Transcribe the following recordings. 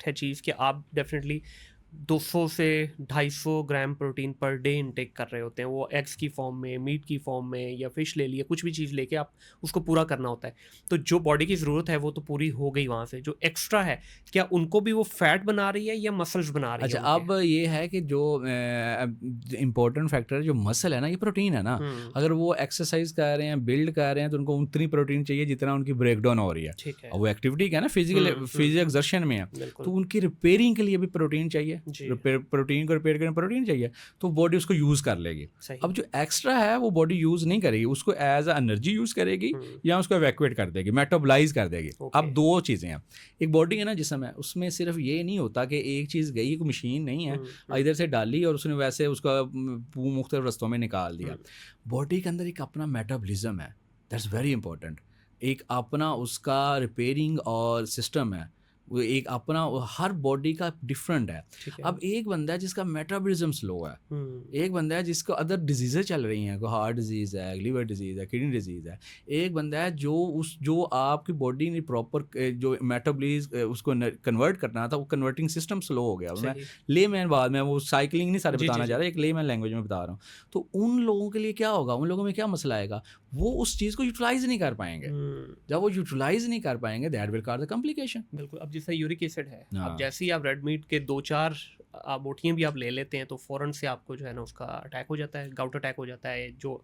है चीज़ कि आप डेफिनेटली 200 से 250 gram protein per day intake कर रहे होते हैं, वो एग्स की फॉर्म में, मीट की फॉर्म में, या फिश ले लिए, कुछ भी चीज़ लेके आप उसको पूरा करना होता है। तो जो बॉडी की ज़रूरत है वो तो पूरी हो गई वहाँ से, जो एक्स्ट्रा है क्या उनको भी वो फैट बना रही है या मसल्स बना रही है अच्छा, उनके? अब ये है कि जो इम्पोर्टेंट फैक्टर है, जो मसल है ना, ये प्रोटीन है ना। हुँ, अगर वो एक्सरसाइज कर रहे हैं, बिल्ड कर रहे हैं, तो उनको उतनी प्रोटीन चाहिए जितना उनकी ब्रेकडाउन हो रही है। ठीक है। अब वो एक्टिविटी क्या है ना, हुँ, फिजिकल एक्सर्शन में है, तो बिल्कुल। उनकी रिपेयरिंग के लिए भी प्रोटीन चाहिए। जी, प्रोटीन को रिपेयर करने प्रोटीन चाहिए, तो बॉडी उसको यूज़ कर लेगी। सही। अब जो एक्स्ट्रा है वो बॉडी यूज़ नहीं करेगी, उसको एज अ एनर्जी यूज़ करेगी हुँ, या उसको इवैक्यूएट कर देगी, मेटाबॉलाइज कर देगी। ओके। अब दो चीज़ें हैं। एक बॉडी है ना जिसम है, उसमें सिर्फ ये नहीं होता कि एक चीज़ गई, एक मशीन नहीं है, हुँ, हुँ, इधर से डाली और उसने वैसे उसका मुख्तलिफ रस्तों में निकाल दिया। हुँ, बॉडी के अंदर एक अपना मेटाबॉलिज्म है, दैट्स वेरी इंपॉर्टेंट। एक अपना उसका रिपेयरिंग और सिस्टम है, वो एक अपना, हर बॉडी का डिफरेंट है। ठीक है। अब एक बंदा है जिसका मेटाबॉलिज्म स्लो है, हुँ, एक बंदा है जिसको अदर डिजीज़ें चल रही हैं, कोई हार्ट डिजीज़ है, लिवर डिजीज़ है, किडनी डिजीज़ है। एक बंदा है जो आपकी बॉडी ने प्रॉपर जो उसको कन्वर्ट करना था, वो कन्वर्टिंग सिस्टम स्लो हो गया। मैं सही। लेमैन, बाद में वो साइक्लिंग नहीं सारे जी, जी, बताना जी। चाह रहा, एक लेमैन लैंग्वेज में बता रहा हूँ। तो उन लोगों के लिए क्या होगा, उन लोगों में क्या मसला आएगा, वो उस चीज़ को यूटिलाइज़ नहीं कर पाएँगे। हुँ। जब वो यूटिलाइज़ नहीं कर पाएँगे, that will cause the complication. बिल्कुल, अब जैसे यूरिक एसिड है, अब हाँ। जैसे ही आप रेड मीट के 2-4 बोटियाँ भी आप ले लेते हैं, तो फ़ौरन से आपको जो है ना उसका अटैक हो जाता है, गाउट अटैक हो जाता है, जो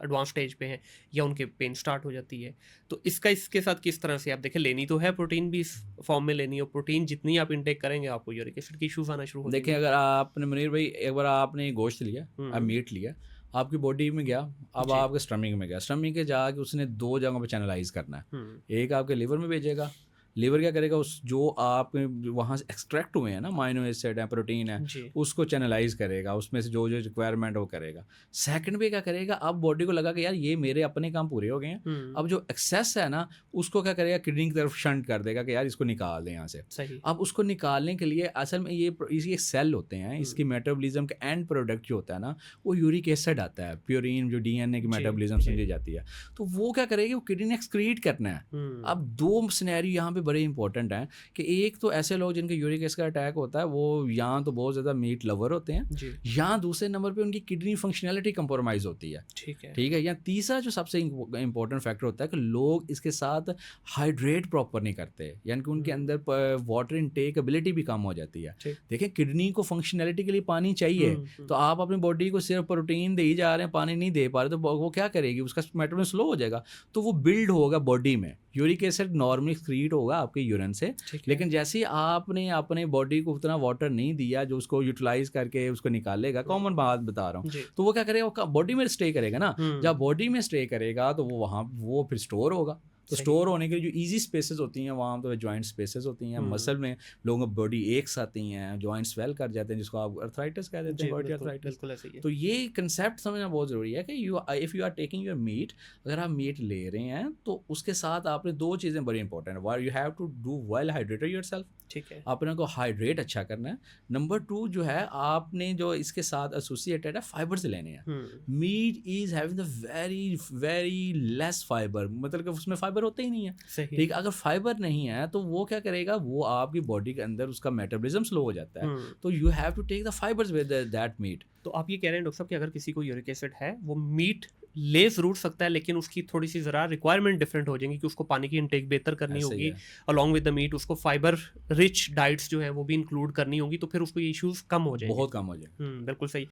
एडवांस स्टेज पे हैं, या उनके पेन स्टार्ट हो जाती है। तो इसके साथ किस तरह से आप देखें, लेनी तो है प्रोटीन भी, इस फॉर्म में लेनी है, और प्रोटीन जितनी आप इनटेक करेंगे आपको यूरिक एसिड के इश्यूज़ आना शुरू हो देखिए, जाएँगे। अगर आपने मुनीर भाई, एक बार आपने गोश्त लिया, हुँ, मीट लिया, आपकी बॉडी में गया, अब जी। आपके स्टमक में गया, स्टमक के जाके उसने 2 जगहों पे चैनलाइज़ करना है। हुँ, एक आपके लिवर में भेजेगा, लिवर क्या करेगा, उस जो आप वहाँ से एक्सट्रैक्ट हुए हैं ना, अमाइनो एसिड है, प्रोटीन है, जी। उसको चैनलाइज़ करेगा, उसमें से जो-जो रिक्वायरमेंट है वो करेगा। सेकंड पे क्या करेगा, अब बॉडी को लगा कि यार ये मेरे अपने काम पूरे हो गए हैं, हुँ, अब जो एक्सेस है ना, उसको क्या करेगा, किडनी की तरफ शंट कर देगा कि यार इसको निकाल दें यहाँ से। सही। अब उसको निकालने के लिए असल में ये सेल होते हैं, हुँ, इसकी मेटाबॉलिज्म का एंड प्रोडक्ट जो होता है ना, वो यूरिक एसिड आता है, प्यूरिन, जो डीएनए की जी, मेटाबॉलिज्म जी। समझी जाती है। तो वो क्या करेगी, वो किडनी ने एक्सक्रीट करना है। हुँ, अब 2 सिनेरियो यहाँ पे बड़े इंपॉर्टेंट हैं कि एक तो ऐसे लोग जिनके यूरिक एसिड का अटैक होता है, वो या तो बहुत ज़्यादा मीट लवर होते हैं, जी, या दूसरे नंबर पे उनकी किडनी फंक्शनैलिटी कंप्रोमाइज़ होती है। ठीक है। ठीक है? या तीसरा जो सबसे इम्पोर्टेंट फैक्टर होता है कि लोग इसके साथ हाइड्रेट प्रॉपर नहीं करते, यानी कि उनके हुँ, अंदर वाटर इनटेक एबिलिटी भी कम हो जाती है। ठीक। देखिए, किडनी को फंक्शनैलिटी के लिए पानी चाहिए, हुँ, हुँ, तो आप अपनी बॉडी को सिर्फ प्रोटीन दे ही जा रहे हैं, पानी नहीं दे पा रहे, तो वो क्या करेगी, उसका मेटाबॉलिज्म स्लो हो जाएगा, तो वो बिल्ड होगा बॉडी में। यूरिक एसिड नॉर्मली एक्सक्रीट होगा आपके यूरिन से, ठीक है। लेकिन जैसे ही आपने अपने बॉडी को उतना वाटर नहीं दिया जो उसको यूटिलाइज करके उसको निकालेगा, हुँ, कॉमन बात बता रहा हूँ, जी। तो वो क्या करेगा, वो बॉडी में स्टे करेगा ना। जब हुँ, बॉडी में स्टे करेगा तो वो वहाँ वो फिर स्टोर होगा। तो सही। स्टोर होने के लिए जो ईज़ी स्पेसेस होती हैं, वहाँ तो जॉइंट स्पेसेस होती हैं, हुँ, मसल में लोगों की बॉडी एक्स आती हैं, जॉइंट स्वेल कर जाते हैं, जिसको आप अर्थराइटिस कह देते हैं, जी, गॉइटी बिल्कुल, अर्थराइटिस। बिल्कुल ऐसे ही है। तो ये कंसेप्ट समझना बहुत ज़रूरी है कि if you are taking your meat, अगर आप मीट ले रहे हैं तो उसके साथ आपने 2 चीज़ें बड़ी इंपॉर्टेंट है। One, you have to do well hydrated yourself, ठीक है। अपने को हाइड्रेट अच्छा करना है। नंबर 2 जो है, आपने जो इसके साथ एसोसिएटेड है, फाइबर्स लेने हैं। हुँ, meat is having the very, very less fibre, मतलब कि उसमें फाइबर होते ही नहीं है। सही। ठीक है? अगर फाइबर नहीं है तो वो क्या करेगा, वो आपकी बॉडी के अंदर उसका मेटाबॉलिज्म स्लो हो जाता है। हुँ, तो you have to take the fibres with that meat. तो आप ये कह रहे हैं डॉक्टर साहब कि अगर किसी को यूरिक एसिड है, वो मीट ले ज़रूर सकता है, लेकिन उसकी थोड़ी-सी ज़रा रिक्वायरमेंट डिफरेंट हो जाएगी कि उसको पानी की इनटेक बेहतर करनी ऐसे ही होगी, है। अलोंग विद द मीट उसको फाइबर रिच डाइट्स जो हैं वो भी इंक्लूड करनी होगी, तो फिर उसको ये इश्यूज़ कम हो जाएँगे। बहुत कम हो जाए। हुँ, बिल्कुल सही।